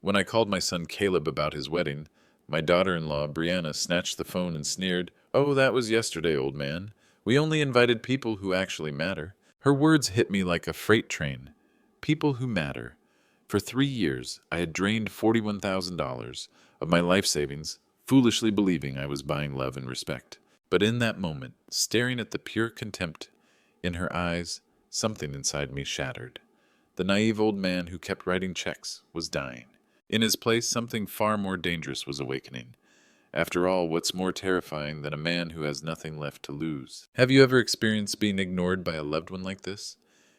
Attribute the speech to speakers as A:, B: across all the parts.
A: When I called my son Caleb about his wedding, my daughter-in-law, Brianna, snatched the phone and sneered, "Oh, that was yesterday, old man. We only invited people who actually matter." Her words hit me like a freight train. People who matter. For 3 years, I had drained $41,000 of my life savings, foolishly believing I was buying love and respect. But in that moment, staring at the pure contempt in her eyes, something inside me shattered. The naive old man who kept writing checks was dying. In his place, something far more dangerous was awakening. After all, what's more terrifying than a man who has nothing left to lose? Have you ever experienced being ignored by a loved one like this?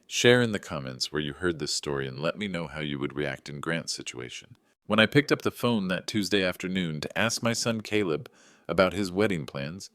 A: Share in the comments where you heard this story and let me know how you would react in Grant's situation. When I picked up the phone that Tuesday afternoon to ask my son Caleb about his wedding plans,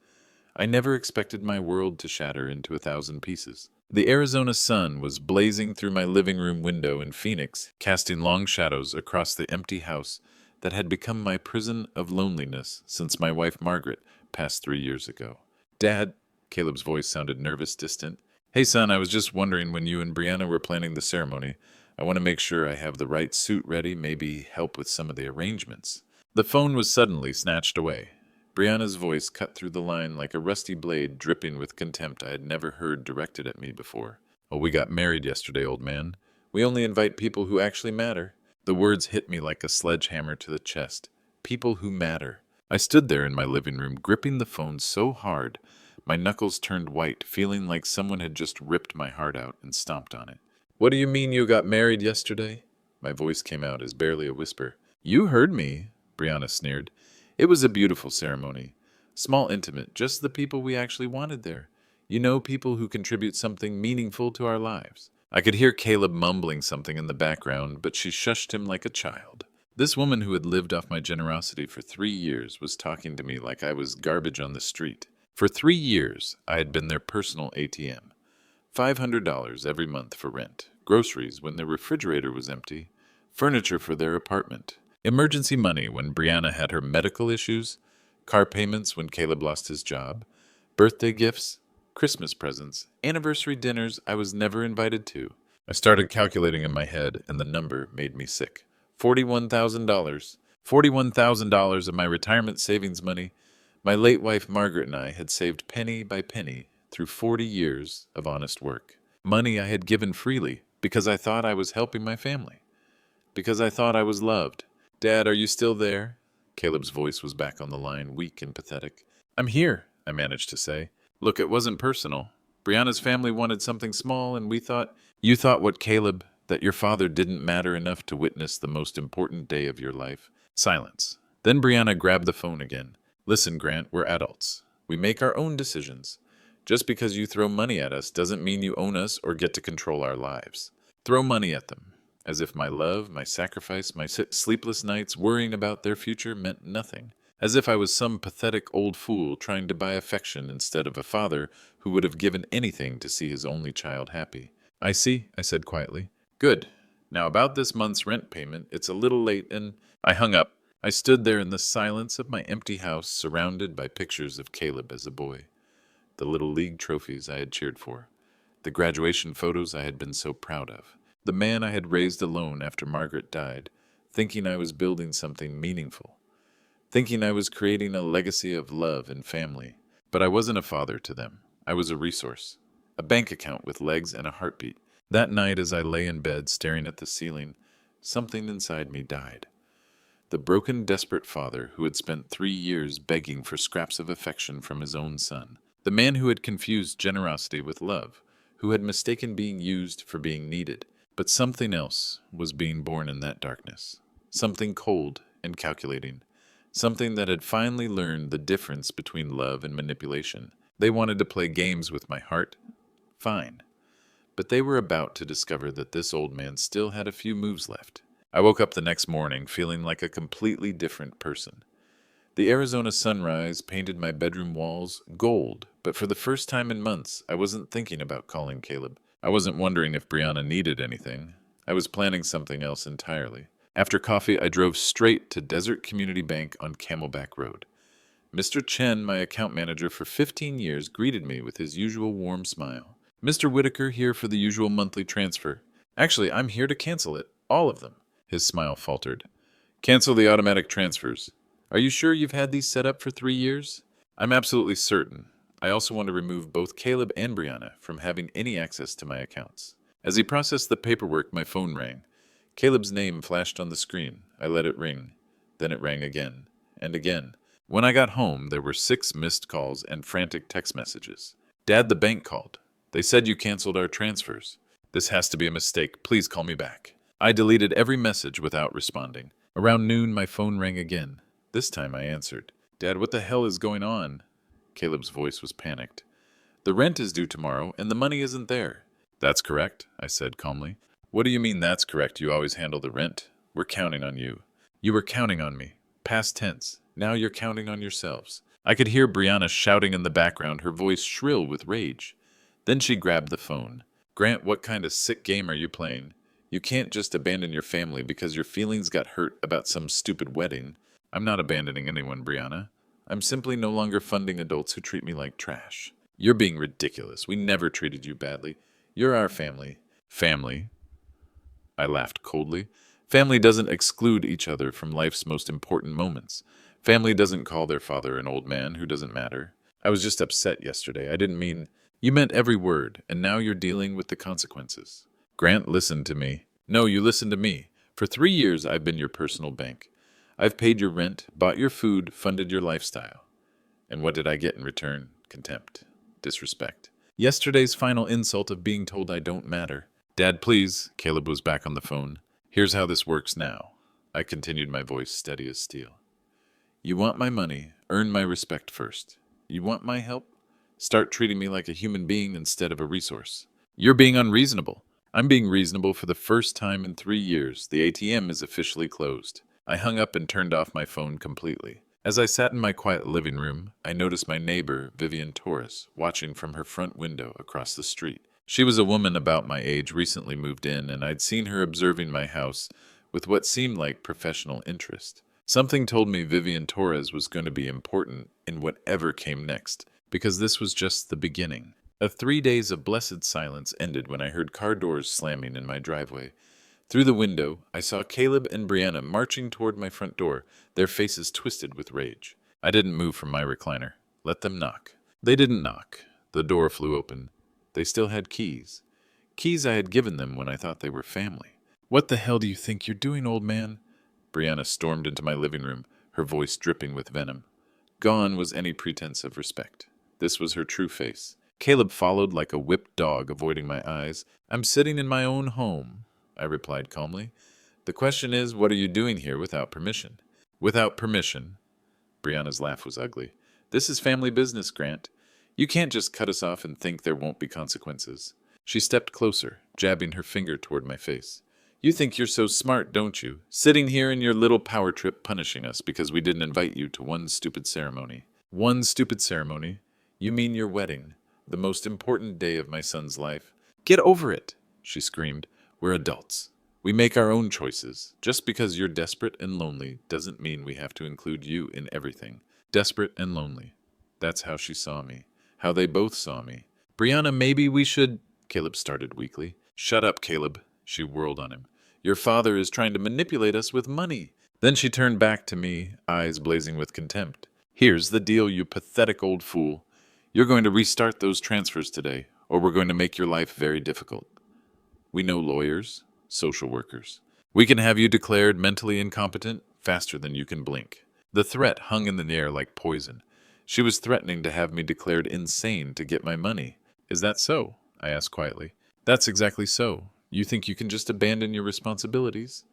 A: I never expected my world to shatter into 1,000 pieces. The Arizona sun was blazing through my living room window in Phoenix, casting long shadows across the empty house that had become my prison of loneliness since my wife Margaret passed 3 years ago. "Dad," Caleb's voice sounded nervous, distant. "Hey son, I was just wondering when you and Brianna were planning the ceremony. I want to make sure I have the right suit ready, maybe help with some of the arrangements." The phone was suddenly snatched away. Brianna's voice cut through the line like a rusty blade dripping with contempt I had never heard directed at me before. "Oh, we got married yesterday, old man. We only invite people who actually matter." The words hit me like a sledgehammer to the chest. People who matter. I stood there in my living room, gripping the phone so hard, my knuckles turned white, feeling like someone had just ripped my heart out and stomped on it. "What do you mean you got married yesterday?" My voice came out as barely a whisper. "You heard me," Brianna sneered. "It was a beautiful ceremony. Small, intimate, just the people we actually wanted there. You know, people who contribute something meaningful to our lives." I could hear Caleb mumbling something in the background, but she shushed him like a child. This woman who had lived off my generosity for 3 years was talking to me like I was garbage on the street. For 3 years, I had been their personal ATM. $500 every month for rent, groceries when their refrigerator was empty, furniture for their apartment, emergency money when Brianna had her medical issues, car payments when Caleb lost his job, birthday gifts, Christmas presents, anniversary dinners I was never invited to. I started calculating in my head, and the number made me sick. $41,000. $41,000 of my retirement savings money. My late wife Margaret and I had saved penny by penny through 40 years of honest work. Money I had given freely because I thought I was helping my family. Because I thought I was loved. "Dad, are you still there?" Caleb's voice was back on the line, weak and pathetic. "I'm here," I managed to say. "Look, it wasn't personal. Brianna's family wanted something small, and we thought—" "You thought what, Caleb? That your father didn't matter enough to witness the most important day of your life?" Silence. Then Brianna grabbed the phone again. "Listen, Grant, we're adults. We make our own decisions. Just because you throw money at us doesn't mean you own us or get to control our lives. Throw money at them. As if my love, my sacrifice, my sleepless nights worrying about their future meant nothing. As if I was some pathetic old fool trying to buy affection instead of a father who would have given anything to see his only child happy." "I see," I said quietly. "Good. Now about this month's rent payment, it's a little late and—" I hung up. I stood there in the silence of my empty house, surrounded by pictures of Caleb as a boy. The Little League trophies I had cheered for. The graduation photos I had been so proud of. The man I had raised alone after Margaret died, thinking I was building something meaningful. Thinking I was creating a legacy of love and family. But I wasn't a father to them. I was a resource. A bank account with legs and a heartbeat. That night as I lay in bed staring at the ceiling, something inside me died. The broken, desperate father who had spent 3 years begging for scraps of affection from his own son. The man who had confused generosity with love, who had mistaken being used for being needed. But something else was being born in that darkness. Something cold and calculating. Something that had finally learned the difference between love and manipulation. They wanted to play games with my heart. Fine. But they were about to discover that this old man still had a few moves left. I woke up the next morning feeling like a completely different person. The Arizona sunrise painted my bedroom walls gold, but for the first time in months, I wasn't thinking about calling Caleb. I wasn't wondering if Brianna needed anything. I was planning something else entirely. After coffee, I drove straight to Desert Community Bank on Camelback Road. Mr. Chen, my account manager for 15 years, greeted me with his usual warm smile. "Mr. Whitaker here for the usual monthly transfer. Actually, I'm here to cancel it. All of them." His smile faltered. Cancel the automatic transfers. Are you sure you've had these set up for 3 years? I'm absolutely certain. I also want to remove both Caleb and Brianna from having any access to my accounts. As he processed the paperwork, my phone rang. Caleb's name flashed on the screen. I let it ring. Then it rang again and again. When I got home, there were 6 missed calls and frantic text messages. Dad, the bank called. They said you canceled our transfers. This has to be a mistake. Please call me back. I deleted every message without responding. Around noon, my phone rang again. This time I answered. Dad, what the hell is going on? Caleb's voice was panicked. The rent is due tomorrow, and the money isn't there. That's correct, I said calmly. What do you mean that's correct? You always handle the rent. We're counting on you. You were counting on me. Past tense. Now you're counting on yourselves. I could hear Brianna shouting in the background, her voice shrill with rage. Then she grabbed the phone. Grant, what kind of sick game are you playing? You can't just abandon your family because your feelings got hurt about some stupid wedding. I'm not abandoning anyone, Brianna. I'm simply no longer funding adults who treat me like trash. You're being ridiculous. We never treated you badly. You're our family. Family? I laughed coldly. Family doesn't exclude each other from life's most important moments. Family doesn't call their father an old man who doesn't matter. I was just upset yesterday. I didn't mean... You meant every word, and now you're dealing with the consequences. Grant, listen to me. No, you listen to me. For 3 years, I've been your personal bank. I've paid your rent, bought your food, funded your lifestyle. And what did I get in return? Contempt. Disrespect. Yesterday's final insult of being told I don't matter. Dad, please. Caleb was back on the phone. Here's how this works now. I continued, my voice steady as steel. You want my money, earn my respect first. You want my help? Start treating me like a human being instead of a resource. You're being unreasonable. I'm being reasonable for the first time in 3 years. The ATM is officially closed. I hung up and turned off my phone completely. As I sat in my quiet living room, I noticed my neighbor, Vivian Torres, watching from her front window across the street. She was a woman about my age, recently moved in, and I'd seen her observing my house with what seemed like professional interest. Something told me Vivian Torres was going to be important in whatever came next, because this was just the beginning. 3 days of blessed silence ended when I heard car doors slamming in my driveway. Through the window, I saw Caleb and Brianna marching toward my front door, their faces twisted with rage. I didn't move from my recliner. Let them knock. They didn't knock. The door flew open. They still had keys. Keys I had given them when I thought they were family. What the hell do you think you're doing, old man? Brianna stormed into my living room, her voice dripping with venom. Gone was any pretense of respect. This was her true face. Caleb followed like a whipped dog, avoiding my eyes. I'm sitting in my own home, I replied calmly. The question is, what are you doing here without permission? Without permission? Brianna's laugh was ugly. This is family business, Grant. You can't just cut us off and think there won't be consequences. She stepped closer, jabbing her finger toward my face. You think you're so smart, don't you? Sitting here in your little power trip punishing us because we didn't invite you to one stupid ceremony. One stupid ceremony? You mean your wedding, the most important day of my son's life. Get over it, she screamed. We're adults. We make our own choices. Just because you're desperate and lonely doesn't mean we have to include you in everything. Desperate and lonely. That's how she saw me. How they both saw me. Brianna, maybe we should... Caleb started weakly. Shut up, Caleb. She whirled on him. Your father is trying to manipulate us with money. Then she turned back to me, eyes blazing with contempt. Here's the deal, you pathetic old fool. You're going to restart those transfers today, or we're going to make your life very difficult. We know lawyers, social workers. We can have you declared mentally incompetent faster than you can blink. The threat hung in the air like poison. She was threatening to have me declared insane to get my money. Is that so? I asked quietly. That's exactly so. You think you can just abandon your responsibilities?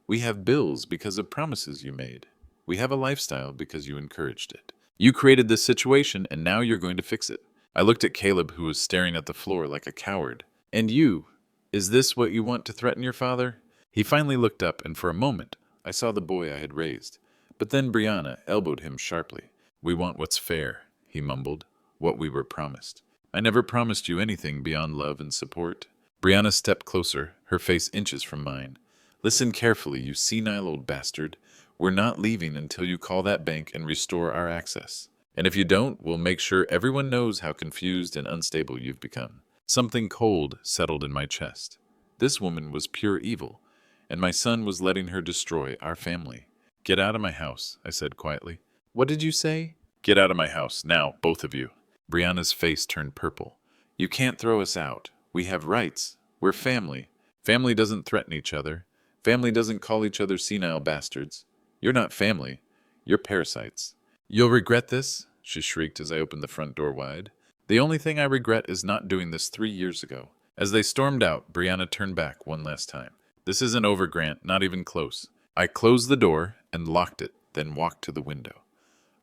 A: We have bills because of promises you made. We have a lifestyle because you encouraged it. You created this situation, and now you're going to fix it. I looked at Caleb, who was staring at the floor like a coward. And you? Is this what you want to threaten your father? He finally looked up, and for a moment, I saw the boy I had raised. But then Brianna elbowed him sharply. We want what's fair, he mumbled, what we were promised. I never promised you anything beyond love and support. Brianna stepped closer, her face inches from mine. Listen carefully, you senile old bastard. We're not leaving until you call that bank and restore our access. And if you don't, we'll make sure everyone knows how confused and unstable you've become. Something cold settled in my chest. This woman was pure evil, and my son was letting her destroy our family. Get out of my house, I said quietly. What did you say? Get out of my house, now, both of you. Brianna's face turned purple. You can't throw us out. We have rights. We're family. Family doesn't threaten each other. Family doesn't call each other senile bastards. You're not family. You're parasites. You'll regret this, she shrieked as I opened the front door wide. The only thing I regret is not doing this 3 years ago. As they stormed out, Brianna turned back one last time. This isn't over, Grant, not even close. I closed the door and locked it, then walked to the window.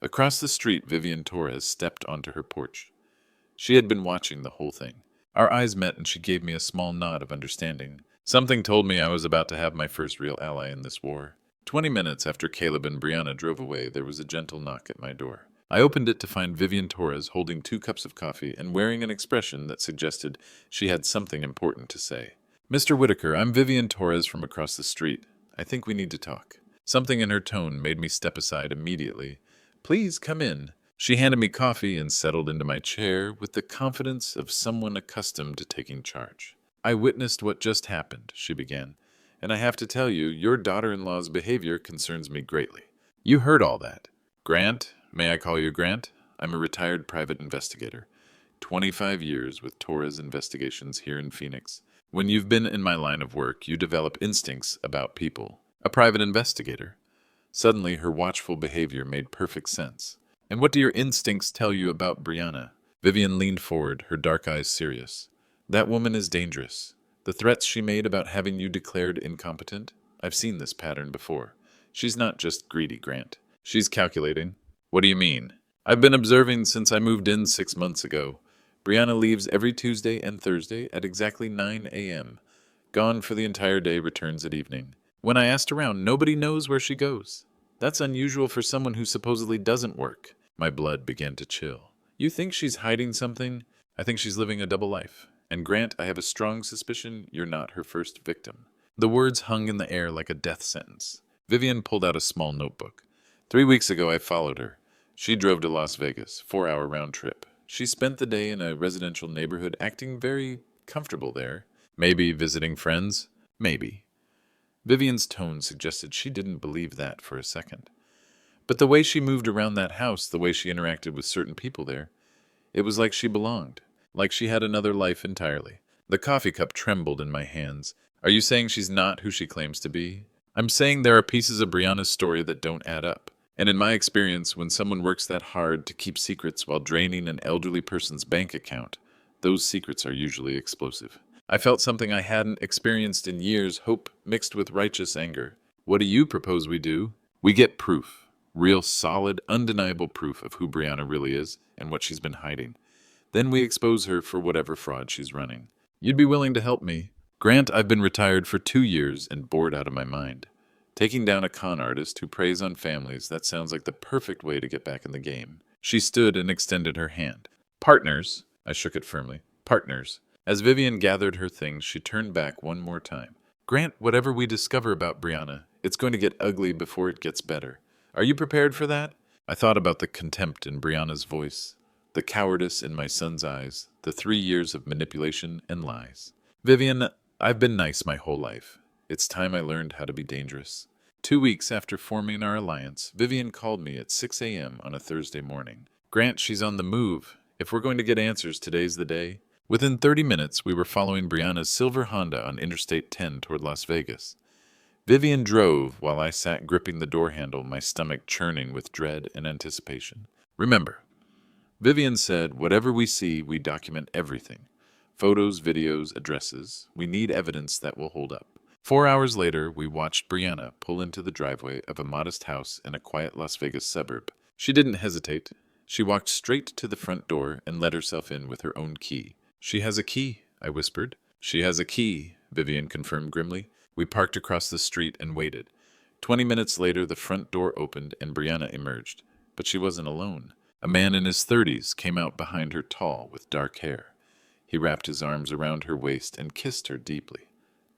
A: Across the street, Vivian Torres stepped onto her porch. She had been watching the whole thing. Our eyes met and she gave me a small nod of understanding. Something told me I was about to have my first real ally in this war. 20 minutes after Caleb and Brianna drove away, there was a gentle knock at my door. I opened it to find Vivian Torres holding 2 cups of coffee and wearing an expression that suggested she had something important to say. Mr. Whitaker, I'm Vivian Torres from across the street. I think we need to talk. Something in her tone made me step aside immediately. Please come in. She handed me coffee and settled into my chair with the confidence of someone accustomed to taking charge. I witnessed what just happened, she began, and I have to tell you, your daughter-in-law's behavior concerns me greatly. You heard all that. Grant, may I call you Grant? I'm a retired private investigator. 25 years with Torres Investigations here in Phoenix. When you've been in my line of work, you develop instincts about people. A private investigator. Suddenly, her watchful behavior made perfect sense. And what do your instincts tell you about Brianna? Vivian leaned forward, her dark eyes serious. That woman is dangerous. The threats she made about having you declared incompetent? I've seen this pattern before. She's not just greedy, Grant. She's calculating. What do you mean? I've been observing since I moved in 6 months ago. Brianna leaves every Tuesday and Thursday at exactly 9 a.m. Gone for the entire day, returns at evening. When I asked around, nobody knows where she goes. That's unusual for someone who supposedly doesn't work. My blood began to chill. You think she's hiding something? I think she's living a double life. And Grant, I have a strong suspicion you're not her first victim. The words hung in the air like a death sentence. Vivian pulled out a small notebook. 3 weeks ago, I followed her. She drove to Las Vegas, 4-hour round trip. She spent the day in a residential neighborhood, acting very comfortable there. Maybe visiting friends? Maybe. Vivian's tone suggested she didn't believe that for a second. But the way she moved around that house, the way she interacted with certain people there, it was like she belonged, like she had another life entirely. The coffee cup trembled in my hands. Are you saying she's not who she claims to be? I'm saying there are pieces of Brianna's story that don't add up. And in my experience, when someone works that hard to keep secrets while draining an elderly person's bank account, those secrets are usually explosive. I felt something I hadn't experienced in years, hope mixed with righteous anger. What do you propose we do? We get proof. Real, solid, undeniable proof of who Brianna really is and what she's been hiding. Then we expose her for whatever fraud she's running. You'd be willing to help me? Grant, I've been retired for 2 years and bored out of my mind. Taking down a con artist who preys on families, that sounds like the perfect way to get back in the game. She stood and extended her hand. Partners, I shook it firmly. Partners. As Vivian gathered her things, she turned back one more time. Grant, whatever we discover about Brianna, it's going to get ugly before it gets better. Are you prepared for that? I thought about the contempt in Brianna's voice, the cowardice in my son's eyes, the 3 years of manipulation and lies. Vivian, I've been nice my whole life. It's time I learned how to be dangerous. 2 weeks after forming our alliance, Vivian called me at 6 a.m. on a Thursday morning. Grant, she's on the move. If we're going to get answers, today's the day. Within 30 minutes, we were following Brianna's silver Honda on Interstate 10 toward Las Vegas. Vivian drove while I sat gripping the door handle, my stomach churning with dread and anticipation. Remember, Vivian said, whatever we see, we document everything. Photos, videos, addresses. We need evidence that will hold up. 4 hours later, we watched Brianna pull into the driveway of a modest house in a quiet Las Vegas suburb. She didn't hesitate. She walked straight to the front door and let herself in with her own key. She has a key, I whispered. She has a key, Vivian confirmed grimly. We parked across the street and waited. 20 minutes later, the front door opened and Brianna emerged. But she wasn't alone. A man in his 30s came out behind her, tall, with dark hair. He wrapped his arms around her waist and kissed her deeply.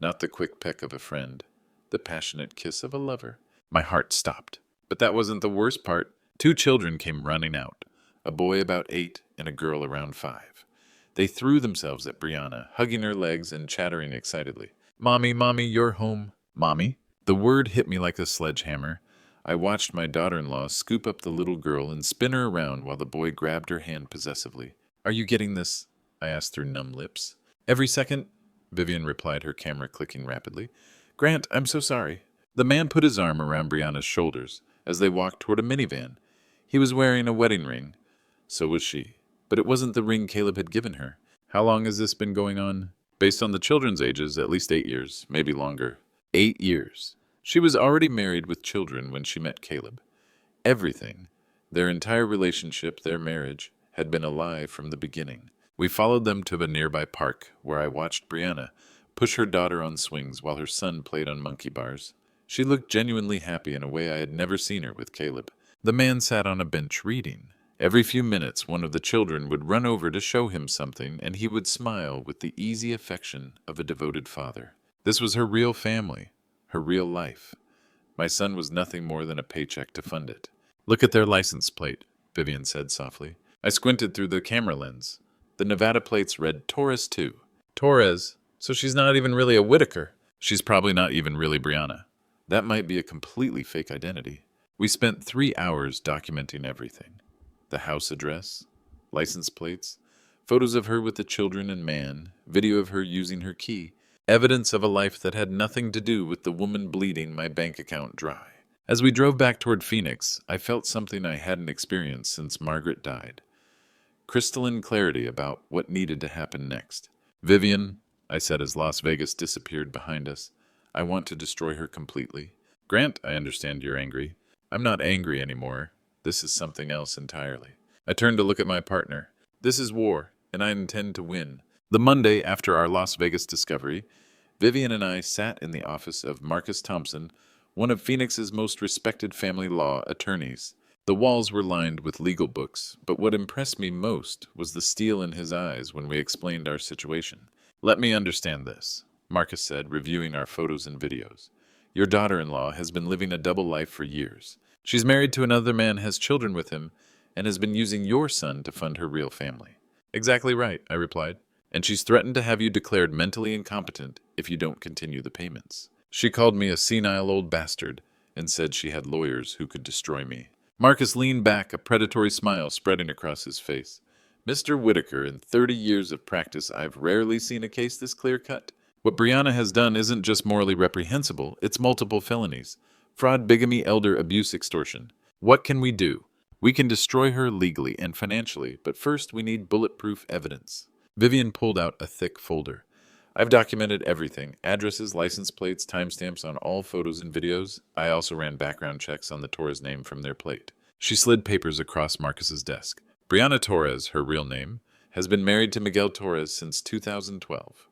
A: Not the quick peck of a friend, the passionate kiss of a lover. My heart stopped. But that wasn't the worst part. 2 children came running out, a boy about 8 and a girl around 5. They threw themselves at Brianna, hugging her legs and chattering excitedly. Mommy, Mommy, you're home. Mommy? The word hit me like a sledgehammer. I watched my daughter-in-law scoop up the little girl and spin her around while the boy grabbed her hand possessively. "Are you getting this?" I asked through numb lips. "Every second," Vivian replied, her camera clicking rapidly. "Grant, I'm so sorry." The man put his arm around Brianna's shoulders as they walked toward a minivan. He was wearing a wedding ring. So was she. But it wasn't the ring Caleb had given her. "How long has this been going on?" "Based on the children's ages, at least 8 years, maybe longer." 8 years. She was already married with children when she met Caleb. Everything, their entire relationship, their marriage, had been a lie from the beginning. We followed them to a nearby park, where I watched Brianna push her daughter on swings while her son played on monkey bars. She looked genuinely happy in a way I had never seen her with Caleb. The man sat on a bench reading. Every few minutes, one of the children would run over to show him something, and he would smile with the easy affection of a devoted father. This was her real family, her real life. My son was nothing more than a paycheck to fund it. "Look at their license plate," Vivian said softly. I squinted through the camera lens. The Nevada plates read Torres 2. Torres? So she's not even really a Whitaker. She's probably not even really Brianna. That might be a completely fake identity. We spent 3 hours documenting everything. The house address, license plates, photos of her with the children and man, video of her using her key, evidence of a life that had nothing to do with the woman bleeding my bank account dry. As we drove back toward Phoenix, I felt something I hadn't experienced since Margaret died. Crystalline clarity about what needed to happen next. "Vivian," I said as Las Vegas disappeared behind us, "I want to destroy her completely." "Grant, I understand you're angry." "I'm not angry anymore. This is something else entirely." I turned to look at my partner. "This is war, and I intend to win." The Monday after our Las Vegas discovery, Vivian and I sat in the office of Marcus Thompson, one of Phoenix's most respected family law attorneys. The walls were lined with legal books, but what impressed me most was the steel in his eyes when we explained our situation. "Let me understand this," Marcus said, reviewing our photos and videos. "Your daughter-in-law has been living a double life for years. She's married to another man, has children with him, and has been using your son to fund her real family." "Exactly right," I replied. "And she's threatened to have you declared mentally incompetent if you don't continue the payments. She called me a senile old bastard and said she had lawyers who could destroy me." Marcus leaned back, a predatory smile spreading across his face. "Mr. Whitaker, in 30 years of practice, I've rarely seen a case this clear-cut. What Brianna has done isn't just morally reprehensible, it's multiple felonies. Fraud, bigamy, elder abuse, extortion. What can we do? We can destroy her legally and financially, but first we need bulletproof evidence." Vivian pulled out a thick folder. "I've documented everything. Addresses, license plates, timestamps on all photos and videos. I also ran background checks on the Torres name from their plate." She slid papers across Marcus's desk. "Brianna Torres, her real name, has been married to Miguel Torres since 2012.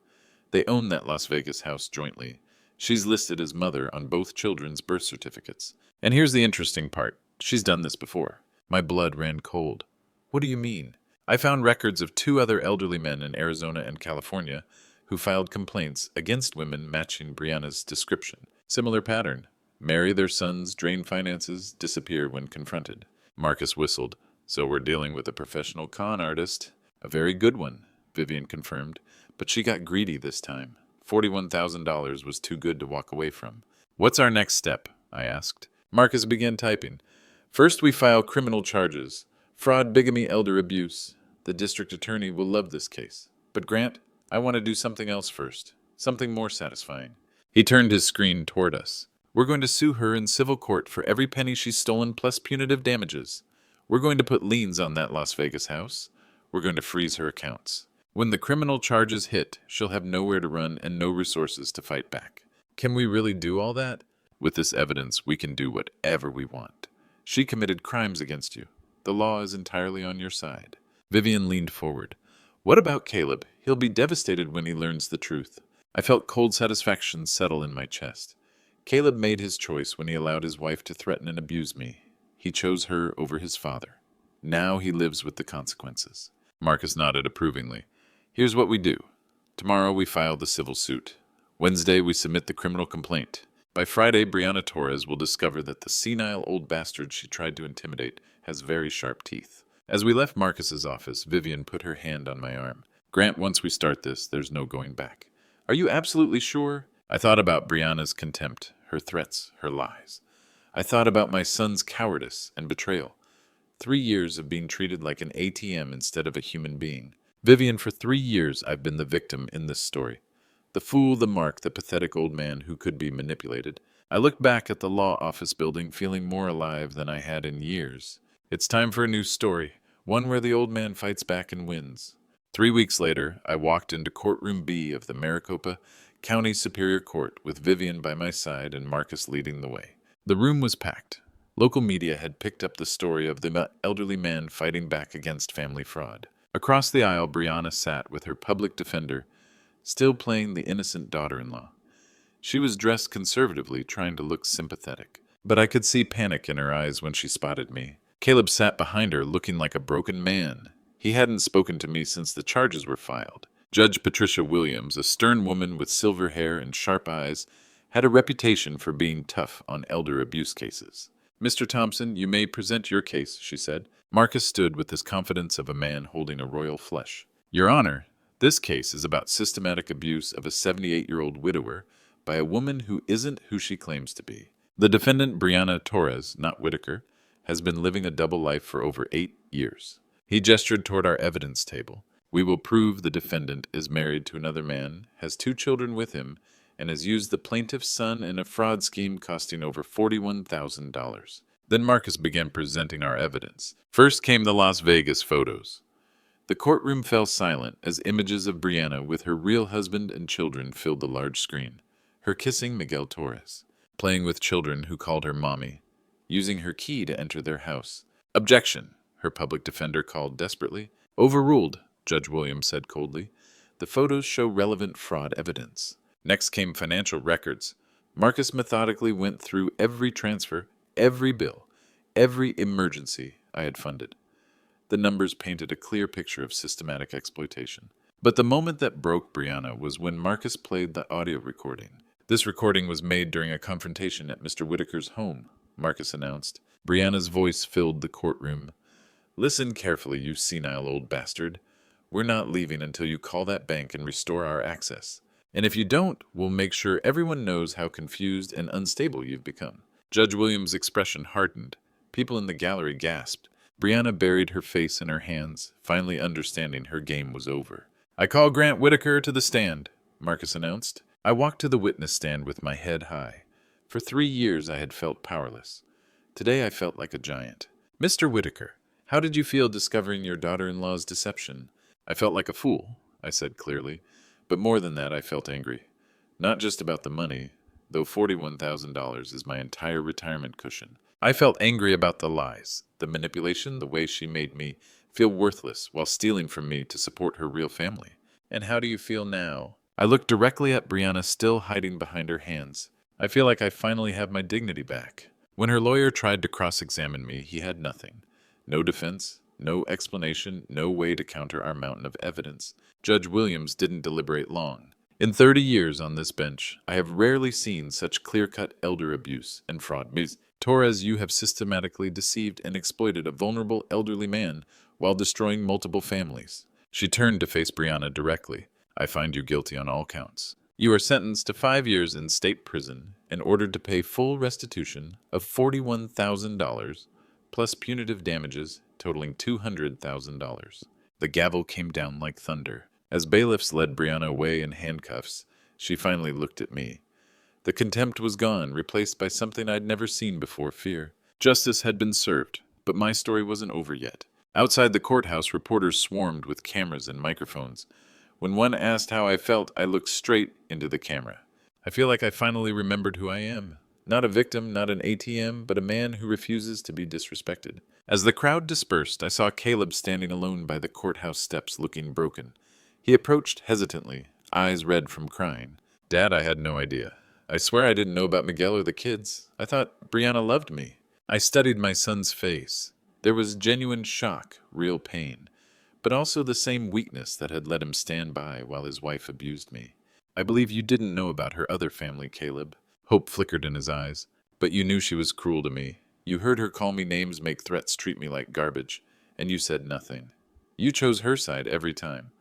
A: They own that Las Vegas house jointly. She's listed as mother on both children's birth certificates. And here's the interesting part. She's done this before." My blood ran cold. "What do you mean?" "I found records of 2 other elderly men in Arizona and California who filed complaints against women matching Brianna's description. Similar pattern. Marry their sons, drain finances, disappear when confronted." Marcus whistled. "So we're dealing with a professional con artist." "A very good one," Vivian confirmed. "But she got greedy this time. $41,000 was too good to walk away from." "What's our next step?" I asked. Marcus began typing. "First we file criminal charges. Fraud, bigamy, elder abuse. The district attorney will love this case. But Grant, I want to do something else first. Something more satisfying." He turned his screen toward us. "We're going to sue her in civil court for every penny she's stolen plus punitive damages. We're going to put liens on that Las Vegas house. We're going to freeze her accounts. When the criminal charges hit, she'll have nowhere to run and no resources to fight back." "Can we really do all that?" "With this evidence, we can do whatever we want. She committed crimes against you. The law is entirely on your side." Vivian leaned forward. "What about Caleb? He'll be devastated when he learns the truth." I felt cold satisfaction settle in my chest. Caleb made his choice when he allowed his wife to threaten and abuse me. He chose her over his father. Now he lives with the consequences. Marcus nodded approvingly. "Here's what we do. Tomorrow we file the civil suit. Wednesday we submit the criminal complaint. By Friday, Brianna Torres will discover that the senile old bastard she tried to intimidate has very sharp teeth." As we left Marcus's office, Vivian put her hand on my arm. "Grant, once we start this, there's no going back." "Are you absolutely sure?" I thought about Brianna's contempt, her threats, her lies. I thought about my son's cowardice and betrayal. 3 years of being treated like an ATM instead of a human being. Vivian, for 3 years I've been the victim in this story. The fool, the mark, the pathetic old man who could be manipulated. I look back at the law office building feeling more alive than I had in years. It's time for a new story, one where the old man fights back and wins. 3 weeks later, I walked into courtroom B of the Maricopa County Superior Court with Vivian by my side and Marcus leading the way. The room was packed. Local media had picked up the story of the elderly man fighting back against family fraud. Across the aisle, Brianna sat with her public defender, still playing the innocent daughter-in-law. She was dressed conservatively, trying to look sympathetic, but I could see panic in her eyes when she spotted me. Caleb sat behind her, looking like a broken man. He hadn't spoken to me since the charges were filed. Judge Patricia Williams, a stern woman with silver hair and sharp eyes, had a reputation for being tough on elder abuse cases. "Mr. Thompson, you may present your case," she said. Marcus stood with the confidence of a man holding a royal flush. "Your Honor, this case is about systematic abuse of a 78-year-old widower by a woman who isn't who she claims to be. The defendant, Brianna Torres, not Whitaker, has been living a double life for over 8 years." He gestured toward our evidence table. "We will prove the defendant is married to another man, has 2 children with him, and has used the plaintiff's son in a fraud scheme costing over $41,000. Then Marcus began presenting our evidence. First came the Las Vegas photos. The courtroom fell silent as images of Brianna with her real husband and children filled the large screen. Her kissing Miguel Torres, playing with children who called her mommy, using her key to enter their house. "Objection," her public defender called desperately. "Overruled," Judge Williams said coldly. "The photos show relevant fraud evidence." Next came financial records. Marcus methodically went through every transfer, every bill, every emergency I had funded. The numbers painted a clear picture of systematic exploitation. But the moment that broke Brianna was when Marcus played the audio recording. "This recording was made during a confrontation at Mr. Whitaker's home," Marcus announced. Brianna's voice filled the courtroom. "Listen carefully, you senile old bastard. We're not leaving until you call that bank and restore our access. And if you don't, we'll make sure everyone knows how confused and unstable you've become." Judge Williams' expression hardened. People in the gallery gasped. Brianna buried her face in her hands, finally understanding her game was over. "I call Grant Whitaker to the stand," Marcus announced. I walked to the witness stand with my head high. For 3 years I had felt powerless. Today I felt like a giant. "Mr. Whitaker, how did you feel discovering your daughter-in-law's deception?" "I felt like a fool," I said clearly. "But more than that, I felt angry. Not just about the money, though $41,000 is my entire retirement cushion. I felt angry about the lies, the manipulation, the way she made me feel worthless while stealing from me to support her real family." "And how do you feel now?" I looked directly at Brianna, still hiding behind her hands. "I feel like I finally have my dignity back." When her lawyer tried to cross-examine me, he had nothing. No defense, no explanation, no way to counter our mountain of evidence. Judge Williams didn't deliberate long. "In 30 years on this bench, I have rarely seen such clear-cut elder abuse and fraud. Ms. Torres, you have systematically deceived and exploited a vulnerable elderly man while destroying multiple families." She turned to face Brianna directly. "I find you guilty on all counts. You are sentenced to 5 years in state prison and ordered to pay full restitution of $41,000 plus punitive damages totaling $200,000. The gavel came down like thunder. As bailiffs led Brianna away in handcuffs, she finally looked at me. The contempt was gone, replaced by something I'd never seen before: fear. Justice had been served, but my story wasn't over yet. Outside the courthouse, reporters swarmed with cameras and microphones. When one asked how I felt, I looked straight into the camera. "I feel like I finally remembered who I am. Not a victim, not an ATM, but a man who refuses to be disrespected." As the crowd dispersed, I saw Caleb standing alone by the courthouse steps, looking broken. He approached hesitantly, eyes red from crying. "Dad, I had no idea. I swear I didn't know about Miguel or the kids. I thought Brianna loved me." I studied my son's face. There was genuine shock, real pain, but also the same weakness that had let him stand by while his wife abused me. "I believe you didn't know about her other family, Caleb." Hope flickered in his eyes. "But you knew she was cruel to me. You heard her call me names, make threats, treat me like garbage, and you said nothing. You chose her side every time."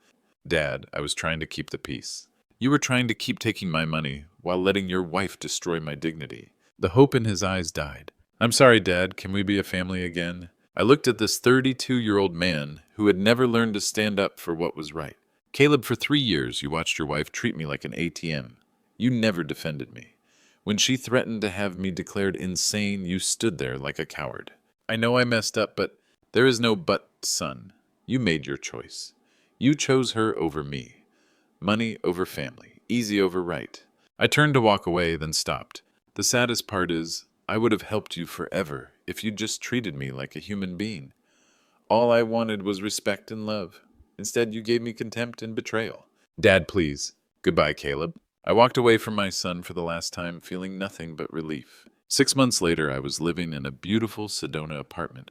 A: "Dad, I was trying to keep the peace. You were trying to keep taking my money while letting your wife destroy my dignity." The hope in his eyes died. I'm sorry, Dad. Can we be a family again? I looked at this 32-year-old man who had never learned to stand up for what was right. Caleb, for 3 years, you watched your wife treat me like an ATM. You never defended me. When she threatened to have me declared insane, you stood there like a coward. I know I messed up, but there is no but, son. You made your choice. You chose her over me. Money over family. Easy over right. I turned to walk away, then stopped. The saddest part is, I would have helped you forever if you'd just treated me like a human being. All I wanted was respect and love. Instead, you gave me contempt and betrayal. Dad, please. Goodbye, Caleb. I walked away from my son for the last time, feeling nothing but relief. 6 months later, I was living in a beautiful Sedona apartment,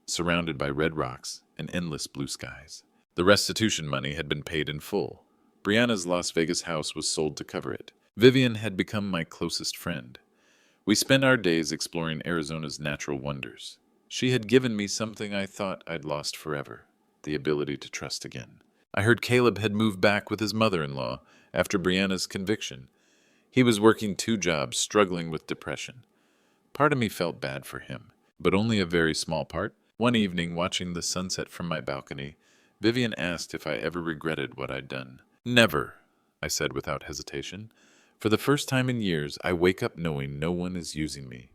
A: surrounded by red rocks and endless blue skies. The restitution money had been paid in full. Brianna's Las Vegas house was sold to cover it. Vivian had become my closest friend. We spent our days exploring Arizona's natural wonders. She had given me something I thought I'd lost forever, the ability to trust again. I heard Caleb had moved back with his mother-in-law after Brianna's conviction. He was working 2 jobs, struggling with depression. Part of me felt bad for him, but only a very small part. One evening, watching the sunset from my balcony, Vivian asked if I ever regretted what I'd done. Never, I said without hesitation. For the first time in years, I wake up knowing no one is using me,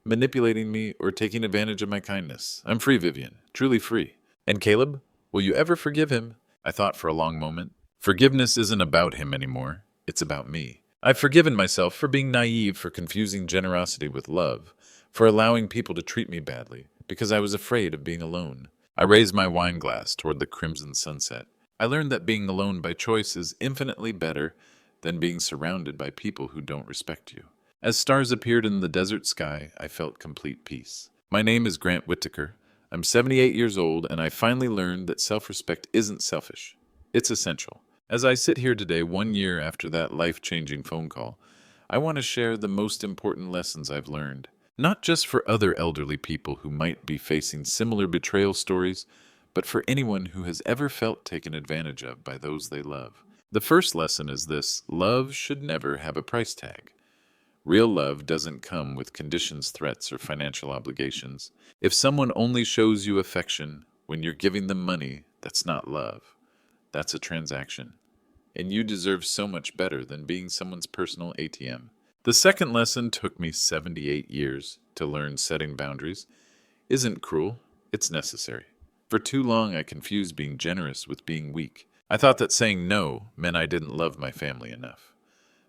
A: manipulating me, or taking advantage of my kindness. I'm free, Vivian, truly free. And Caleb, will you ever forgive him? I thought for a long moment. Forgiveness isn't about him anymore. It's about me. I've forgiven myself for being naive, for confusing generosity with love, for allowing people to treat me badly, because I was afraid of being alone. I raised my wine glass toward the crimson sunset. I learned that being alone by choice is infinitely better than being surrounded by people who don't respect you. As stars appeared in the desert sky, I felt complete peace. My name is Grant Whittaker. I'm 78 years old, and I finally learned that self-respect isn't selfish. It's essential. As I sit here today, 1 year after that life-changing phone call, I want to share the most important lessons I've learned. Not just for other elderly people who might be facing similar betrayal stories, but for anyone who has ever felt taken advantage of by those they love. The first lesson is this: love should never have a price tag. Real love doesn't come with conditions, threats, or financial obligations. If someone only shows you affection when you're giving them money, that's not love. That's a transaction. And you deserve so much better than being someone's personal ATM. The second lesson took me 78 years to learn. Setting boundaries isn't cruel, it's necessary. For too long, I confused being generous with being weak. I thought that saying no meant I didn't love my family enough.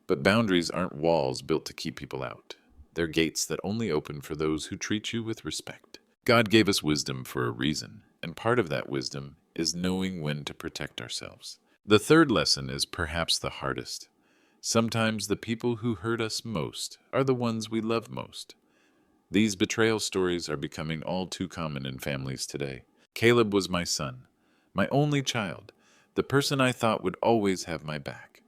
A: But boundaries aren't walls built to keep people out. They're gates that only open for those who treat you with respect. God gave us wisdom for a reason, and part of that wisdom is knowing when to protect ourselves. The third lesson is perhaps the hardest. Sometimes the people who hurt us most are the ones we love most. These betrayal stories are becoming all too common in families today. Caleb was my son, my only child, the person I thought would always have my back.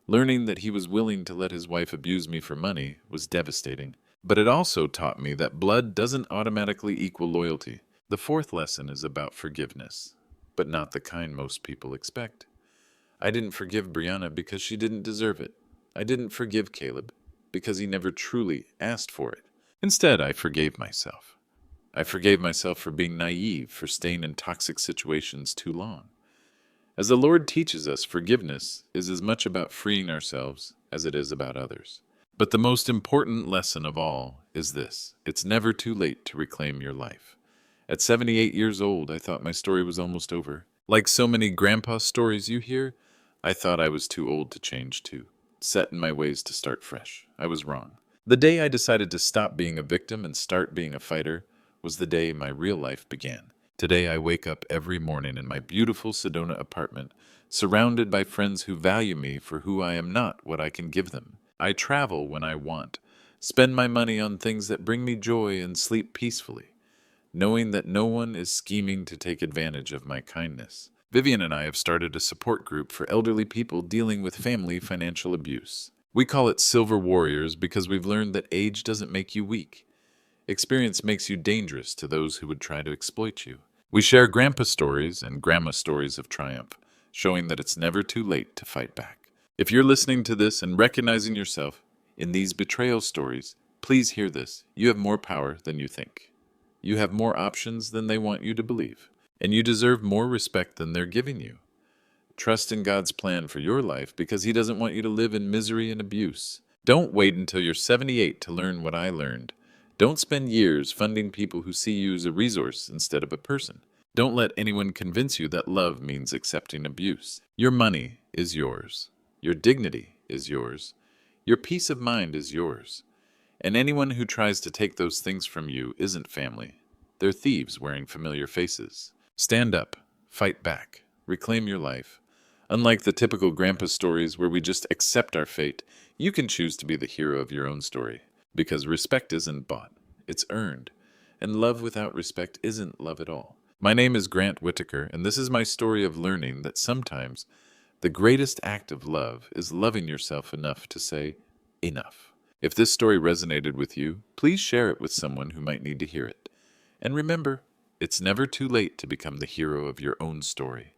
A: Learning that he was willing to let his wife abuse me for money was devastating, but it also taught me that blood doesn't automatically equal loyalty. The fourth lesson is about forgiveness, but not the kind most people expect. I didn't forgive Brianna because she didn't deserve it. I didn't forgive Caleb because he never truly asked for it. Instead, I forgave myself. I forgave myself for being naive, for staying in toxic situations too long. As the Lord teaches us, forgiveness is as much about freeing ourselves as it is about others. But the most important lesson of all is this: it's never too late to reclaim your life. At 78 years old, I thought my story was almost over. Like so many grandpa stories you hear, I thought I was too old to change too, set in my ways to start fresh. I was wrong. The day I decided to stop being a victim and start being a fighter was the day my real life began. Today I wake up every morning in my beautiful Sedona apartment, surrounded by friends who value me for who I am, not what I can give them. I travel when I want, spend my money on things that bring me joy, and sleep peacefully, knowing that no one is scheming to take advantage of my kindness. Vivian and I have started a support group for elderly people dealing with family financial abuse. We call it Silver Warriors because we've learned that age doesn't make you weak. Experience makes you dangerous to those who would try to exploit you. We share grandpa stories and grandma stories of triumph, showing that it's never too late to fight back. If you're listening to this and recognizing yourself in these betrayal stories, Please hear this. You have more power than you think. You have more options than they want you to believe. And you deserve more respect than they're giving you. Trust in God's plan for your life because He doesn't want you to live in misery and abuse. Don't wait until you're 78 to learn what I learned. Don't spend years funding people who see you as a resource instead of a person. Don't let anyone convince you that love means accepting abuse. Your money is yours. Your dignity is yours. Your peace of mind is yours. And anyone who tries to take those things from you isn't family. They're thieves wearing familiar faces. Stand up. Fight back. Reclaim your life. Unlike the typical grandpa stories where we just accept our fate, you can choose to be the hero of your own story. Because respect isn't bought. It's earned. And love without respect isn't love at all. My name is Grant Whitaker, and this is my story of learning that sometimes the greatest act of love is loving yourself enough to say, enough. If this story resonated with you, please share it with someone who might need to hear it. And remember, it's never too late to become the hero of your own story.